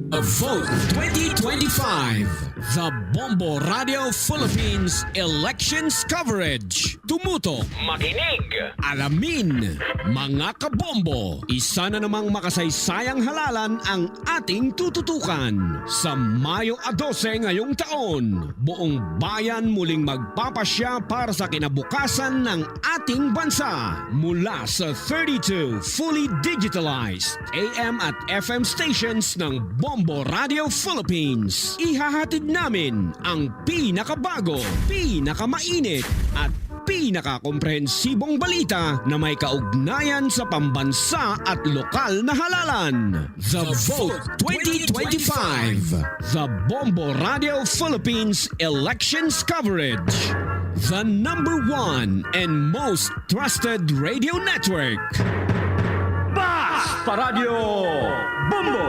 The Vote 2025, the Bombo Radio Philippines Elections Coverage. Tumuto, makinig, alamin, mga kabombo. Isa na namang makasaysayang halalan ang ating tututukan. Sa Mayo 12 ngayong taon, buong bayan muling magpapasya para sa kinabukasan ng ating bansa. Mula sa 32 fully digitalized AM at FM stations ng Bombo Radio Philippines, ihahatid namin ang pinakabago, pinakamainit at pinakakomprehensibong balita na may kaugnayan sa pambansa at lokal na halalan. The Vote 2025, the Bombo Radio Philippines Elections Coverage. The #1 and most trusted radio network. Basta Radio Bombo!